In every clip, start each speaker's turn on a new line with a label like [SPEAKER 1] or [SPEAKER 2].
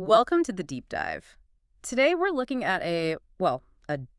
[SPEAKER 1] Welcome to the deep dive. Today we're looking at a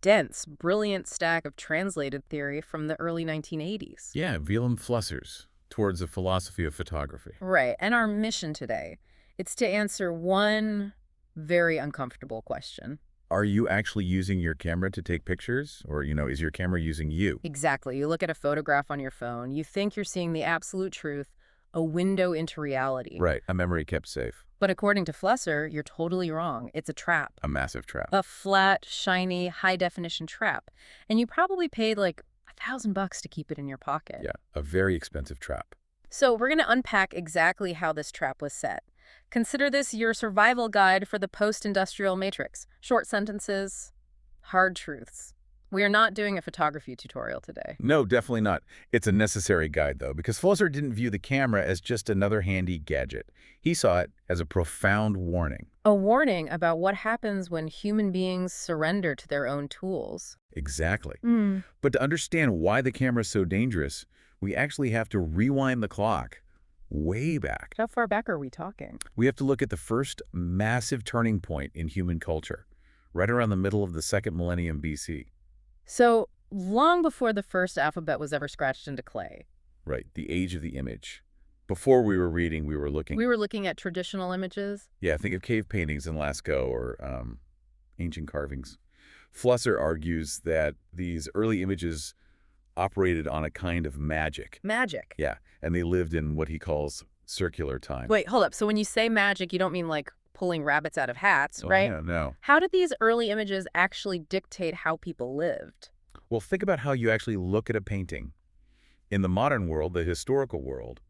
[SPEAKER 1] dense, brilliant stack of translated theory from the early 1980s.
[SPEAKER 2] Yeah, Vilém Flusser's Towards a Philosophy of Photography.
[SPEAKER 1] Right, and our mission today, it's to answer one very uncomfortable question.
[SPEAKER 2] Are you actually using your camera to take pictures? Or, is your camera using you?
[SPEAKER 1] Exactly, you look at a photograph on your phone, you think you're seeing the absolute truth, a window into reality.
[SPEAKER 2] Right, a memory kept safe.
[SPEAKER 1] But according to Flusser, you're totally wrong. It's a trap.
[SPEAKER 2] A massive trap.
[SPEAKER 1] A flat, shiny, high-definition trap. And you probably paid like $1,000 to keep it in your pocket.
[SPEAKER 2] Yeah, a very expensive trap.
[SPEAKER 1] So we're going to unpack exactly how this trap was set. Consider this your survival guide for the post-industrial matrix. Short sentences, hard truths. We are not doing a photography tutorial today.
[SPEAKER 2] No, definitely not. It's a necessary guide, though, because Flusser didn't view the camera as just another handy gadget. He saw it as a profound warning.
[SPEAKER 1] A warning about what happens when human beings surrender to their own tools.
[SPEAKER 2] Exactly. But to understand why the camera is so dangerous, we actually have to rewind the clock way back.
[SPEAKER 1] How far back are we talking?
[SPEAKER 2] We have to look at the first massive turning point in human culture, right around the middle of the second millennium BC.
[SPEAKER 1] So, long before the first alphabet was ever scratched into clay.
[SPEAKER 2] Right, the age of the image. Before we were reading, we were looking.
[SPEAKER 1] We were looking at traditional images.
[SPEAKER 2] Yeah, think of cave paintings in Lascaux or ancient carvings. Flusser argues that these early images operated on a kind of magic.
[SPEAKER 1] Magic.
[SPEAKER 2] Yeah, and they lived in what he calls circular time.
[SPEAKER 1] Wait, hold up. So when you say magic, you don't mean like pulling rabbits out of hats,
[SPEAKER 2] Oh,
[SPEAKER 1] right?
[SPEAKER 2] Yeah, no.
[SPEAKER 1] How did these early images actually dictate how people lived?
[SPEAKER 2] Well, think about how you actually look at a painting. In the modern world, the historical world,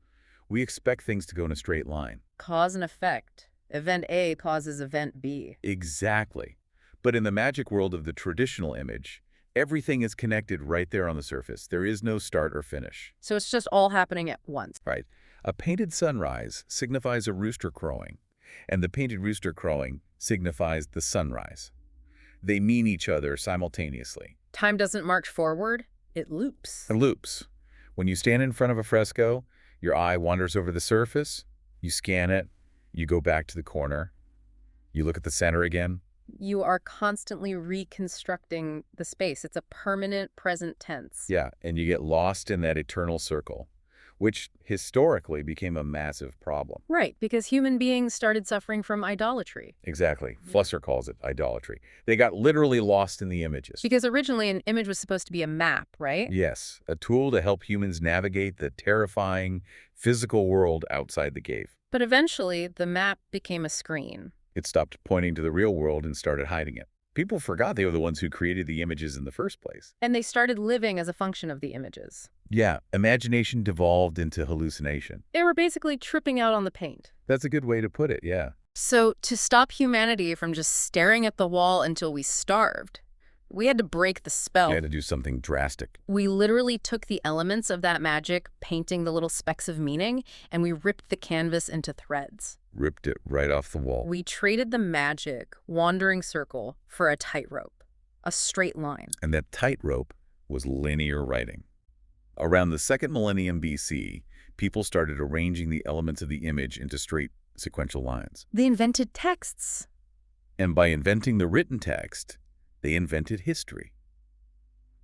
[SPEAKER 2] we expect things to go in a straight line.
[SPEAKER 1] Cause and effect. Event A causes event B.
[SPEAKER 2] Exactly. But in the magic world of the traditional image, everything is connected right there on the surface. There is no start or finish.
[SPEAKER 1] So it's just all happening at once.
[SPEAKER 2] Right. A painted sunrise signifies a rooster crowing, and the painted rooster crowing signifies the sunrise. They mean each other simultaneously.
[SPEAKER 1] Time doesn't march forward, it loops.
[SPEAKER 2] It loops. When you stand in front of a fresco, your eye wanders over the surface, you scan it, you go back to the corner, you look at the center again.
[SPEAKER 1] You are constantly reconstructing the space. It's a permanent present tense.
[SPEAKER 2] Yeah, and you get lost in that eternal circle, which historically became a massive problem.
[SPEAKER 1] Right, because human beings started suffering from idolatry.
[SPEAKER 2] Exactly. Flusser calls it idolatry. They got literally lost in the images.
[SPEAKER 1] Because originally an image was supposed to be a map, right?
[SPEAKER 2] Yes, a tool to help humans navigate the terrifying physical world outside the cave.
[SPEAKER 1] But eventually, the map became a screen.
[SPEAKER 2] It stopped pointing to the real world and started hiding it. People forgot they were the ones who created the images in the first place.
[SPEAKER 1] And they started living as a function of the images.
[SPEAKER 2] Yeah, imagination devolved into hallucination.
[SPEAKER 1] They were basically tripping out on the paint.
[SPEAKER 2] That's a good way to put it, yeah.
[SPEAKER 1] So to stop humanity from just staring at the wall until we starved, we had to break the spell.
[SPEAKER 2] You had to do something drastic.
[SPEAKER 1] We literally took the elements of that magic, painting the little specks of meaning, and we ripped the canvas into threads.
[SPEAKER 2] Ripped it right off the wall.
[SPEAKER 1] We traded the magic, wandering circle for a tightrope, a straight line.
[SPEAKER 2] And that tightrope was linear writing. Around the second millennium BC, people started arranging the elements of the image into straight sequential lines.
[SPEAKER 1] They invented texts.
[SPEAKER 2] And by inventing the written text, they invented history.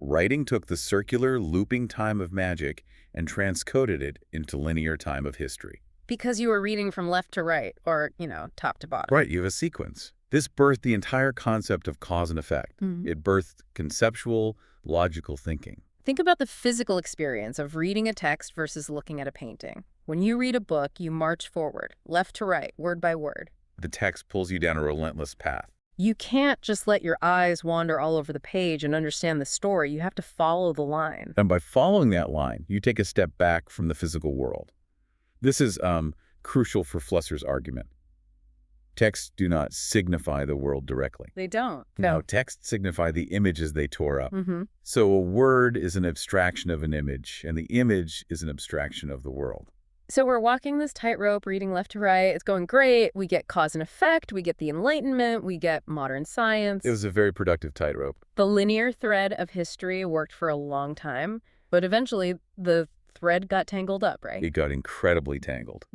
[SPEAKER 2] Writing took the circular, looping time of magic and transcoded it into linear time of history.
[SPEAKER 1] Because you were reading from left to right, or, top to bottom.
[SPEAKER 2] Right, you have a sequence. This birthed the entire concept of cause and effect. It birthed conceptual, logical thinking.
[SPEAKER 1] Think about the physical experience of reading a text versus looking at a painting. When you read a book, you march forward, left to right, word by word.
[SPEAKER 2] The text pulls you down a relentless path.
[SPEAKER 1] You can't just let your eyes wander all over the page and understand the story. You have to follow the line.
[SPEAKER 2] And by following that line, you take a step back from the physical world. This is crucial for Flusser's argument. Texts do not signify the world directly.
[SPEAKER 1] They don't.
[SPEAKER 2] No, texts signify the images they tore up. So a word is an abstraction of an image, and the image is an abstraction of the world.
[SPEAKER 1] So we're walking this tightrope, reading left to right. It's going great. We get cause and effect. We get the Enlightenment. We get modern science.
[SPEAKER 2] It was a very productive tightrope.
[SPEAKER 1] The linear thread of history worked for a long time, but eventually the thread got tangled up, right?
[SPEAKER 2] It got incredibly tangled.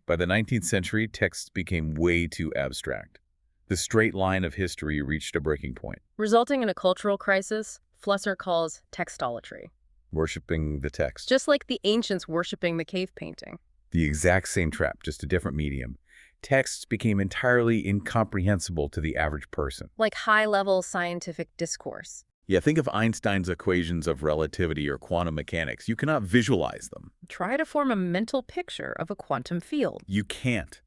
[SPEAKER 2] By the 19th century, texts became way too abstract. The straight line of history reached a breaking point,
[SPEAKER 1] resulting in a cultural crisis Flusser calls textolatry,
[SPEAKER 2] worshipping the text.
[SPEAKER 1] just like the ancients worshipping the cave painting.
[SPEAKER 2] The exact same trap, just a different medium. Texts became entirely incomprehensible to the average person.
[SPEAKER 1] Like high-level scientific discourse.
[SPEAKER 2] Yeah, think of Einstein's equations of relativity or quantum mechanics. You cannot visualize them.
[SPEAKER 1] Try to form a mental picture of a quantum field.
[SPEAKER 2] You can't.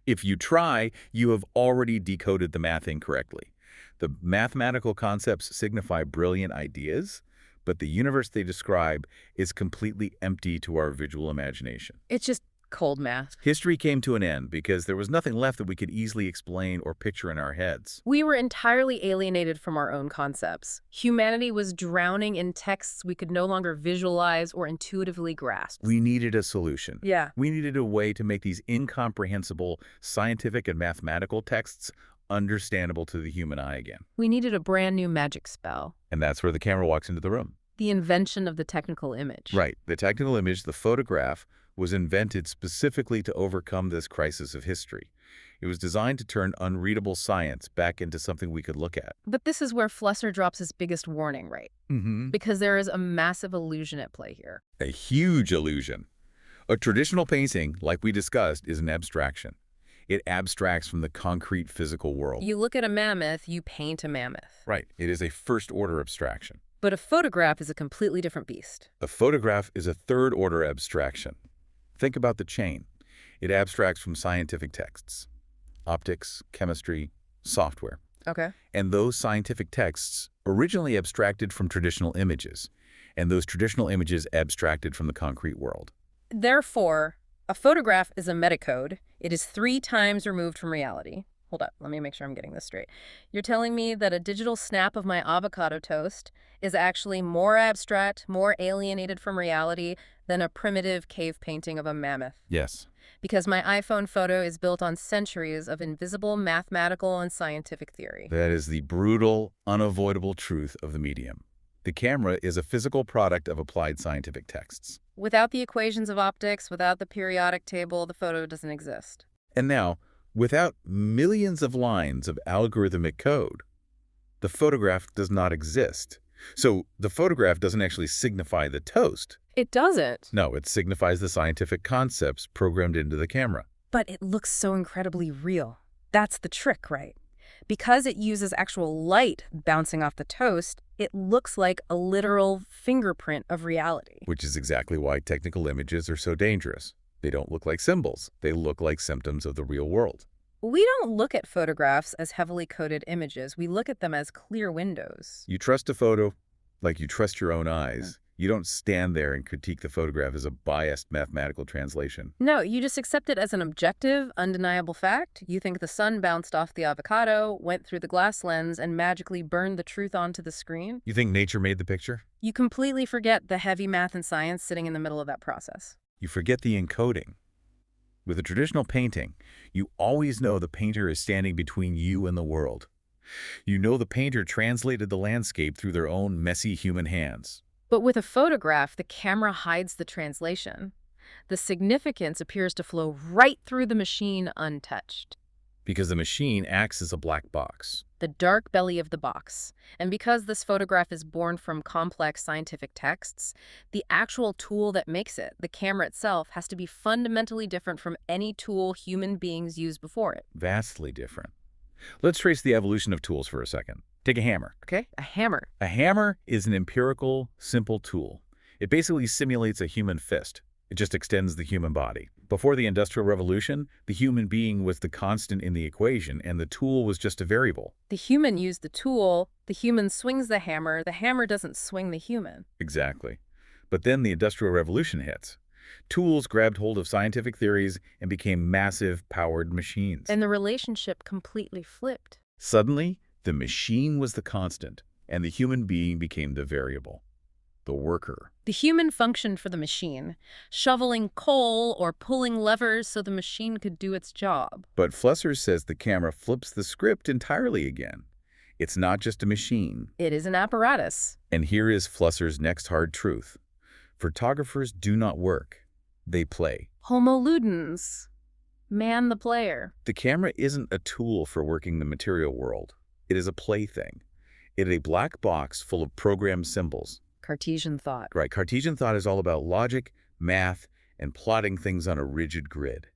[SPEAKER 2] If you try, you have already decoded the math incorrectly. The mathematical concepts signify brilliant ideas, but the universe they describe is completely empty to our visual imagination.
[SPEAKER 1] It's just cold math.
[SPEAKER 2] History came to an end because there was nothing left that we could easily explain or picture in our heads.
[SPEAKER 1] We were entirely alienated from our own concepts. Humanity was drowning in texts we could no longer visualize or intuitively grasp.
[SPEAKER 2] We needed a solution.
[SPEAKER 1] Yeah.
[SPEAKER 2] We needed a way to make these incomprehensible scientific and mathematical texts understandable to the human eye again.
[SPEAKER 1] We needed a brand new magic spell.
[SPEAKER 2] And that's where the camera walks into the room.
[SPEAKER 1] The invention of the technical image.
[SPEAKER 2] Right. The technical image, the photograph, was invented specifically to overcome this crisis of history. It was designed to turn unreadable science back into something we could look at.
[SPEAKER 1] But this is where Flusser drops his biggest warning, right? Because there is a massive illusion at play here.
[SPEAKER 2] A huge illusion. A traditional painting, like we discussed, is an abstraction. It abstracts from the concrete physical world.
[SPEAKER 1] You look at a mammoth, you paint a mammoth.
[SPEAKER 2] Right. It is a first-order abstraction.
[SPEAKER 1] But a photograph is a completely different beast.
[SPEAKER 2] A photograph is a third-order abstraction. Think about the chain. It abstracts from scientific texts, optics, chemistry, software.
[SPEAKER 1] Okay.
[SPEAKER 2] And those scientific texts originally abstracted from traditional images, and those traditional images abstracted from the concrete world.
[SPEAKER 1] Therefore, a photograph is a metacode. It is 3 times removed from reality. Hold up, let me make sure I'm getting this straight. You're telling me that a digital snap of my avocado toast is actually more abstract, more alienated from reality than a primitive cave painting of a mammoth.
[SPEAKER 2] Yes.
[SPEAKER 1] Because my iPhone photo is built on centuries of invisible mathematical and scientific theory.
[SPEAKER 2] That is the brutal, unavoidable truth of the medium. The camera is a physical product of applied scientific texts.
[SPEAKER 1] Without the equations of optics, without the periodic table, the photo doesn't exist.
[SPEAKER 2] And now, without millions of lines of algorithmic code, the photograph does not exist. So the photograph doesn't actually signify the toast.
[SPEAKER 1] It doesn't.
[SPEAKER 2] No, it signifies the scientific concepts programmed into the camera.
[SPEAKER 1] But it looks so incredibly real. That's the trick, right? Because it uses actual light bouncing off the toast, it looks like a literal fingerprint of reality.
[SPEAKER 2] Which is exactly why technical images are so dangerous. They don't look like symbols. They look like symptoms of the real world.
[SPEAKER 1] We don't look at photographs as heavily coded images. We look at them as clear windows.
[SPEAKER 2] You trust a photo like you trust your own eyes. You don't stand there and critique the photograph as a biased mathematical translation.
[SPEAKER 1] No, you just accept it as an objective, undeniable fact. You think the sun bounced off the avocado, went through the glass lens, and magically burned the truth onto the screen.
[SPEAKER 2] You think nature made the picture?
[SPEAKER 1] You completely forget the heavy math and science sitting in the middle of that process.
[SPEAKER 2] You forget the encoding. With a traditional painting, you always know the painter is standing between you and the world. You know the painter translated the landscape through their own messy human hands.
[SPEAKER 1] But with a photograph, the camera hides the translation. The significance appears to flow right through the machine untouched.
[SPEAKER 2] Because the machine acts as a black box.
[SPEAKER 1] The dark belly of the box. And because this photograph is born from complex scientific texts, the actual tool that makes it, the camera itself, has to be fundamentally different from any tool human beings used before it.
[SPEAKER 2] Vastly different. Let's trace the evolution of tools for a second. Take a hammer.
[SPEAKER 1] Okay, a hammer.
[SPEAKER 2] A hammer is an empirical, simple tool. It basically simulates a human fist. It just extends the human body. Before the Industrial Revolution, the human being was the constant in the equation, and the tool was just a variable.
[SPEAKER 1] The human used the tool, the human swings the hammer doesn't swing the human.
[SPEAKER 2] Exactly. But then the Industrial Revolution hits. Tools grabbed hold of scientific theories and became massive, powered machines.
[SPEAKER 1] And the relationship completely flipped.
[SPEAKER 2] Suddenly, the machine was the constant, and the human being became the variable, the worker.
[SPEAKER 1] The human functioned for the machine, shoveling coal or pulling levers so the machine could do its job.
[SPEAKER 2] But Flusser says the camera flips the script entirely again. It's not just a machine.
[SPEAKER 1] It is an apparatus.
[SPEAKER 2] And here is Flusser's next hard truth. Photographers do not work. They play.
[SPEAKER 1] Homo ludens. Man the player.
[SPEAKER 2] The camera isn't a tool for working the material world. It is a plaything. It is a black box full of programmed symbols.
[SPEAKER 1] Cartesian thought.
[SPEAKER 2] Right, Cartesian thought is all about logic, math, and plotting things on a rigid grid.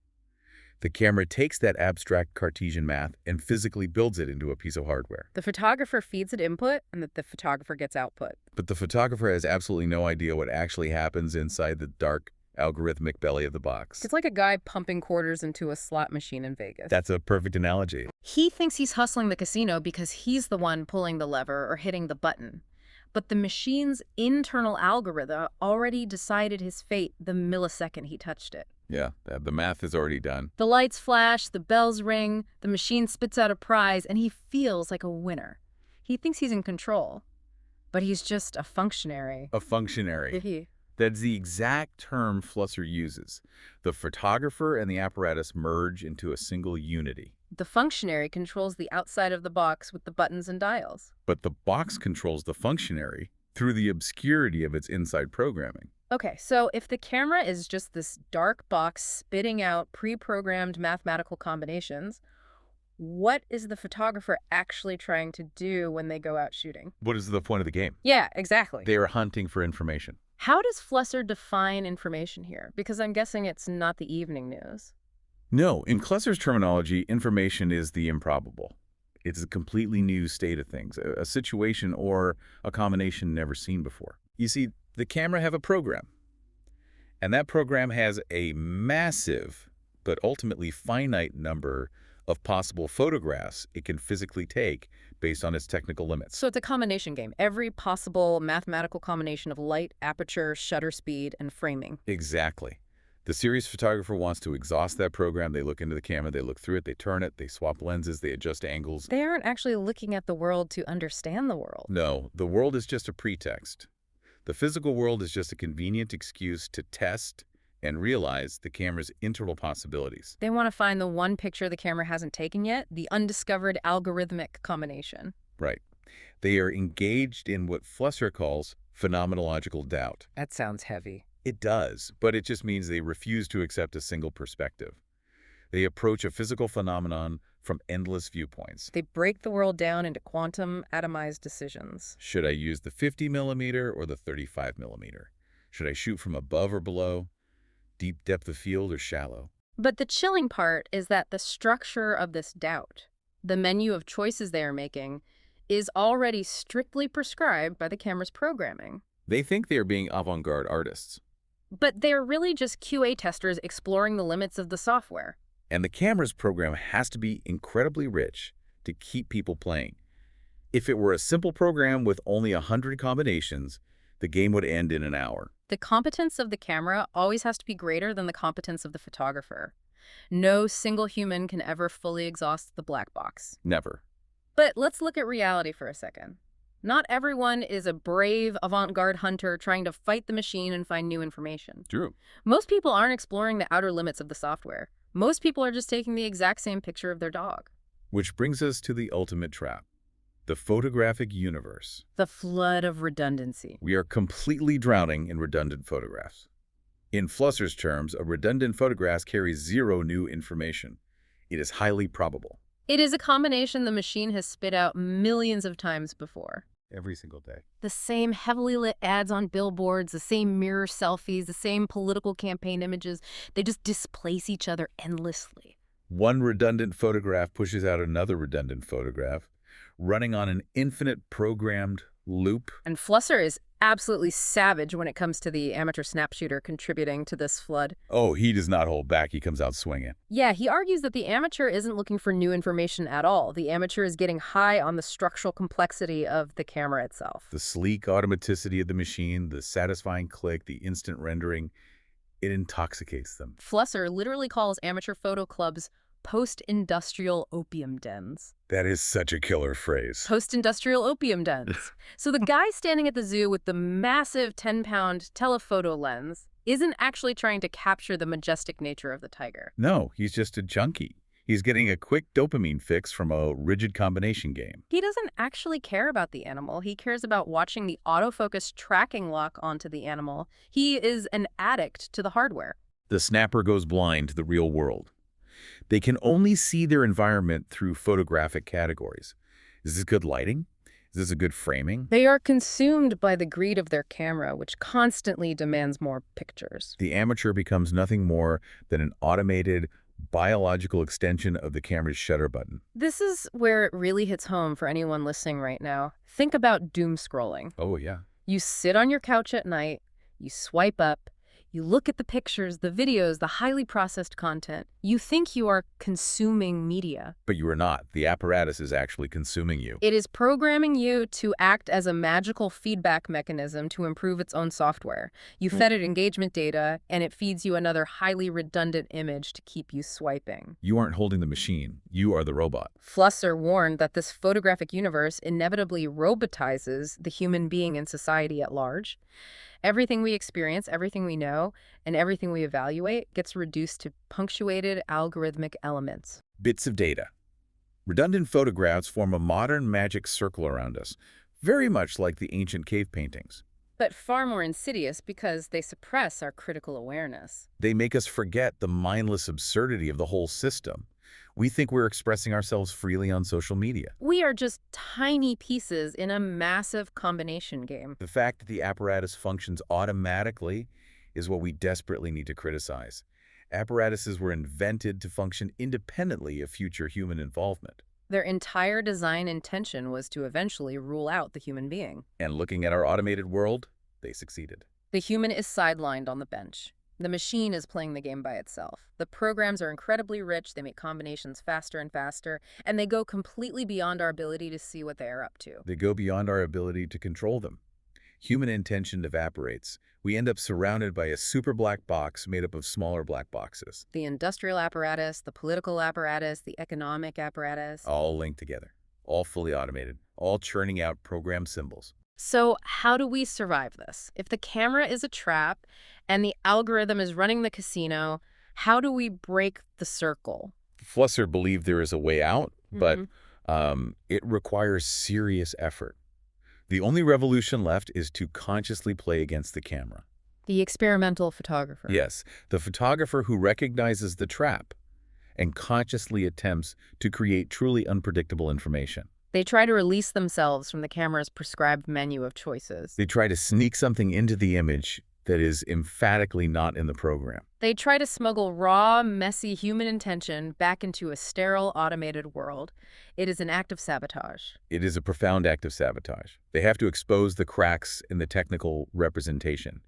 [SPEAKER 2] The camera takes that abstract Cartesian math and physically builds it into a piece of hardware.
[SPEAKER 1] The photographer feeds it input, and the photographer gets output.
[SPEAKER 2] But the photographer has absolutely no idea what actually happens inside the dark, algorithmic belly of the box.
[SPEAKER 1] It's like a guy pumping quarters into a slot machine in Vegas.
[SPEAKER 2] That's a perfect analogy.
[SPEAKER 1] He thinks he's hustling the casino because he's the one pulling the lever or hitting the button. But the machine's internal algorithm already decided his fate the millisecond he touched it.
[SPEAKER 2] Yeah, the math is already done.
[SPEAKER 1] The lights flash, the bells ring, the machine spits out a prize, and he feels like a winner. He thinks he's in control, but he's just a functionary.
[SPEAKER 2] A functionary. That's the exact term Flusser uses. The photographer and the apparatus merge into a single unity.
[SPEAKER 1] The functionary controls the outside of the box with the buttons and dials.
[SPEAKER 2] But the box controls the functionary through the obscurity of its inside programming.
[SPEAKER 1] Okay, so if the camera is just this dark box spitting out pre-programmed mathematical combinations, what is the photographer actually trying to do when they go out shooting?
[SPEAKER 2] What is the point of the game?
[SPEAKER 1] Yeah, exactly.
[SPEAKER 2] They are hunting for information.
[SPEAKER 1] How does Flusser define information here? Because I'm guessing it's not the evening news.
[SPEAKER 2] No, in Flusser's terminology, information is the improbable. It's a completely new state of things, a situation or a combination never seen before. You see, the camera have a program, and that program has a massive but ultimately finite number of possible photographs it can physically take based on its technical limits.
[SPEAKER 1] So it's a combination game. Every possible mathematical combination of light, aperture, shutter speed, and framing.
[SPEAKER 2] Exactly. The series photographer wants to exhaust that program. They look into the camera, they look through it, they turn it, they swap lenses, they adjust angles.
[SPEAKER 1] They aren't actually looking at the world to understand the world.
[SPEAKER 2] No, the world is just a pretext. The physical world is just a convenient excuse to test and realize the camera's internal possibilities.
[SPEAKER 1] They want to find the one picture the camera hasn't taken yet, the undiscovered algorithmic combination.
[SPEAKER 2] Right. They are engaged in what Flusser calls phenomenological doubt.
[SPEAKER 1] That sounds heavy.
[SPEAKER 2] It does, but it just means they refuse to accept a single perspective. They approach a physical phenomenon from endless viewpoints.
[SPEAKER 1] They break the world down into quantum atomized decisions.
[SPEAKER 2] Should I use the 50 millimeter or the 35 millimeter? Should I shoot from above or below? Deep depth of field or shallow?
[SPEAKER 1] But the chilling part is that the structure of this doubt, the menu of choices they are making, is already strictly prescribed by the camera's programming.
[SPEAKER 2] They think they are being avant-garde artists.
[SPEAKER 1] But they're really just QA testers exploring the limits of the software.
[SPEAKER 2] And the camera's program has to be incredibly rich to keep people playing. If it were a simple program with only 100 combinations, the game would end in an hour.
[SPEAKER 1] The competence of the camera always has to be greater than the competence of the photographer. No single human can ever fully exhaust the black box.
[SPEAKER 2] Never.
[SPEAKER 1] But let's look at reality for a second. Not everyone is a brave avant-garde hunter trying to fight the machine and find new information.
[SPEAKER 2] True.
[SPEAKER 1] Most people aren't exploring the outer limits of the software. Most people are just taking the exact same picture of their dog.
[SPEAKER 2] Which brings us to the ultimate trap. The photographic universe.
[SPEAKER 1] The flood of redundancy.
[SPEAKER 2] We are completely drowning in redundant photographs. In Flusser's terms, a redundant photograph carries zero new information. It is highly probable.
[SPEAKER 1] It is a combination the machine has spit out millions of times before.
[SPEAKER 2] Every single day.
[SPEAKER 1] The same heavily lit ads on billboards, the same mirror selfies, the same political campaign images. They just displace each other endlessly.
[SPEAKER 2] One redundant photograph pushes out another redundant photograph, running on an infinite programmed loop.
[SPEAKER 1] And Flusser is absolutely savage when it comes to the amateur snap shooter contributing to this flood.
[SPEAKER 2] Oh, he does not hold back. He comes out swinging.
[SPEAKER 1] Yeah, he argues that the amateur isn't looking for new information at all. The amateur is getting high on the structural complexity of the camera itself.
[SPEAKER 2] The sleek automaticity of the machine, the satisfying click, the instant rendering, it intoxicates them.
[SPEAKER 1] Flusser literally calls amateur photo clubs post-industrial opium dens.
[SPEAKER 2] That is such a killer phrase.
[SPEAKER 1] Post-industrial opium dens. So the guy standing at the zoo with the massive 10-pound telephoto lens isn't actually trying to capture the majestic nature of the tiger.
[SPEAKER 2] No, he's just a junkie. He's getting a quick dopamine fix from a rigid combination game.
[SPEAKER 1] He doesn't actually care about the animal. He cares about watching the autofocus tracking lock onto the animal. He is an addict to the hardware.
[SPEAKER 2] The snapper goes blind to the real world. They can only see their environment through photographic categories. Is this good lighting? Is this a good framing?
[SPEAKER 1] They are consumed by the greed of their camera, which constantly demands more pictures.
[SPEAKER 2] The amateur becomes nothing more than an automated, biological extension of the camera's shutter button.
[SPEAKER 1] This is where it really hits home for anyone listening right now. Think about doom scrolling.
[SPEAKER 2] Oh, yeah.
[SPEAKER 1] You sit on your couch at night, you swipe up, you look at the pictures, the videos, the highly processed content. You think you are consuming media.
[SPEAKER 2] But you are not. The apparatus is actually consuming you.
[SPEAKER 1] It is programming you to act as a magical feedback mechanism to improve its own software. You fed it engagement data, and it feeds you another highly redundant image to keep you swiping.
[SPEAKER 2] You aren't holding the machine. You are the robot.
[SPEAKER 1] Flusser warned that this photographic universe inevitably robotizes the human being in society at large. Everything we experience, everything we know, and everything we evaluate gets reduced to punctuated algorithmic elements.
[SPEAKER 2] Bits of data. Redundant photographs form a modern magic circle around us, very much like the ancient cave paintings.
[SPEAKER 1] But far more insidious because they suppress our critical awareness.
[SPEAKER 2] They make us forget the mindless absurdity of the whole system. We think we're expressing ourselves freely on social media.
[SPEAKER 1] We are just tiny pieces in a massive combination game.
[SPEAKER 2] The fact that the apparatus functions automatically is what we desperately need to criticize. Apparatuses were invented to function independently of future human involvement.
[SPEAKER 1] Their entire design intention was to eventually rule out the human being.
[SPEAKER 2] And looking at our automated world, they succeeded.
[SPEAKER 1] The human is sidelined on the bench. The machine is playing the game by itself. The programs are incredibly rich, they make combinations faster and faster, and they go completely beyond our ability to see what they are up to.
[SPEAKER 2] They go beyond our ability to control them. Human intention evaporates. We end up surrounded by a super black box made up of smaller black boxes.
[SPEAKER 1] The industrial apparatus, the political apparatus, the economic apparatus.
[SPEAKER 2] All linked together, all fully automated, all churning out program symbols.
[SPEAKER 1] So how do we survive this? If the camera is a trap and the algorithm is running the casino, how do we break the circle?
[SPEAKER 2] Flusser believed there is a way out, but it requires serious effort. The only revolution left is to consciously play against the camera.
[SPEAKER 1] The experimental photographer.
[SPEAKER 2] Yes, the photographer who recognizes the trap and consciously attempts to create truly unpredictable information.
[SPEAKER 1] They try to release themselves from the camera's prescribed menu of choices.
[SPEAKER 2] They try to sneak something into the image that is emphatically not in the program.
[SPEAKER 1] They try to smuggle raw, messy human intention back into a sterile, automated world. It is an act of sabotage.
[SPEAKER 2] It is a profound act of sabotage. They have to expose the cracks in the technical representation.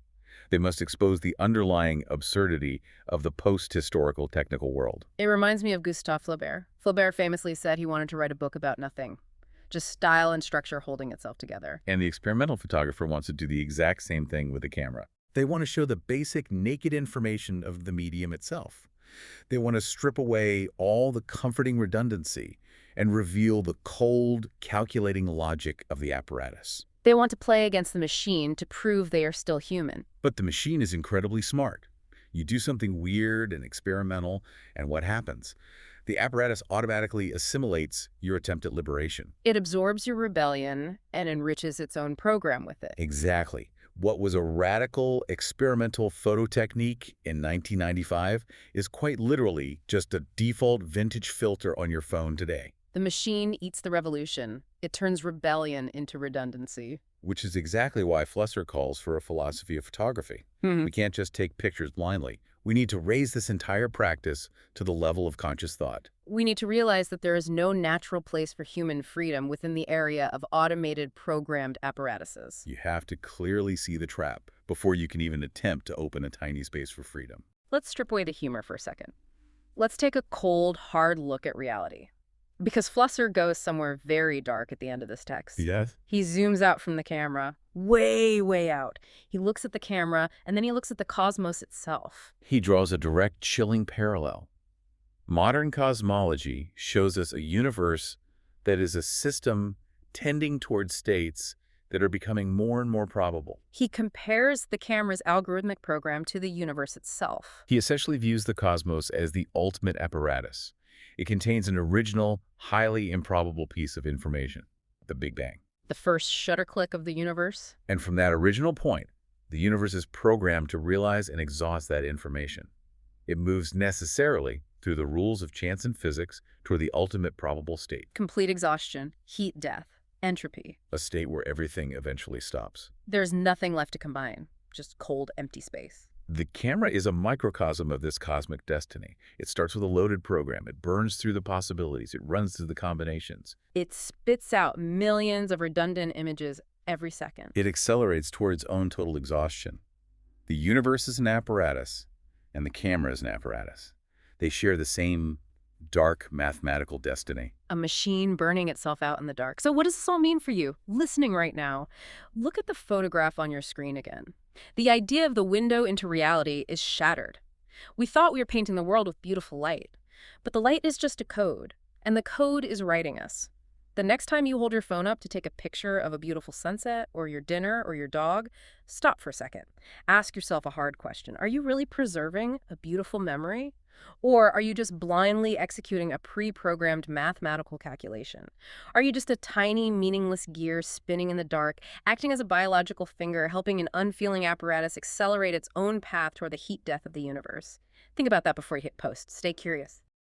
[SPEAKER 2] They must expose the underlying absurdity of the post-historical technical world.
[SPEAKER 1] It reminds me of Gustave Flaubert. Flaubert famously said he wanted to write a book about nothing. Just style and structure holding itself together.
[SPEAKER 2] And the experimental photographer wants to do the exact same thing with the camera. They want to show the basic naked information of the medium itself. They want to strip away all the comforting redundancy and reveal the cold, calculating logic of the apparatus.
[SPEAKER 1] They want to play against the machine to prove they are still human.
[SPEAKER 2] But the machine is incredibly smart. You do something weird and experimental, and what happens? The apparatus automatically assimilates your attempt at liberation.
[SPEAKER 1] It absorbs your rebellion and enriches its own program with it.
[SPEAKER 2] Exactly. What was a radical experimental photo technique in 1995 is quite literally just a default vintage filter on your phone today.
[SPEAKER 1] The machine eats the revolution. It turns rebellion into redundancy.
[SPEAKER 2] Which is exactly why Flusser calls for a philosophy of photography. We can't just take pictures blindly. We need to raise this entire practice to the level of conscious thought.
[SPEAKER 1] We need to realize that there is no natural place for human freedom within the area of automated programmed apparatuses.
[SPEAKER 2] You have to clearly see the trap before you can even attempt to open a tiny space for freedom.
[SPEAKER 1] Let's strip away the humor for a second. Let's take a cold, hard look at reality. Because Flusser goes somewhere very dark at the end of this text.
[SPEAKER 2] Yes?
[SPEAKER 1] He zooms out from the camera, way, way out. He looks at the camera, and then he looks at the cosmos itself.
[SPEAKER 2] He draws a direct, chilling parallel. Modern cosmology shows us a universe that is a system tending towards states that are becoming more and more probable.
[SPEAKER 1] He compares the camera's algorithmic program to the universe itself.
[SPEAKER 2] He essentially views the cosmos as the ultimate apparatus. It contains an original, highly improbable piece of information, the Big Bang.
[SPEAKER 1] The first shutter click of the universe.
[SPEAKER 2] And from that original point, the universe is programmed to realize and exhaust that information. It moves necessarily through the rules of chance and physics toward the ultimate probable state,
[SPEAKER 1] Complete exhaustion, heat death, entropy.
[SPEAKER 2] a state where everything eventually stops.
[SPEAKER 1] There's nothing left to combine, just cold, empty space.
[SPEAKER 2] The camera is a microcosm of this cosmic destiny. It starts with a loaded program. It burns through the possibilities. It runs through the combinations.
[SPEAKER 1] It spits out millions of redundant images every second.
[SPEAKER 2] It accelerates toward its own total exhaustion. The universe is an apparatus, and the camera is an apparatus. They share the same dark mathematical destiny.
[SPEAKER 1] A machine burning itself out in the dark. So what does this all mean for you, listening right now? Look at the photograph on your screen again. The idea of the window into reality is shattered. We thought we were painting the world with beautiful light, but the light is just a code, and the code is writing us. The next time you hold your phone up to take a picture of a beautiful sunset or your dinner or your dog, stop for a second. Ask yourself a hard question. Are you really preserving a beautiful memory? Or are you just blindly executing a pre-programmed mathematical calculation? Are you just a tiny, meaningless gear spinning in the dark, acting as a biological finger, helping an unfeeling apparatus accelerate its own path toward the heat death of the universe? Think about that before you hit post. Stay curious.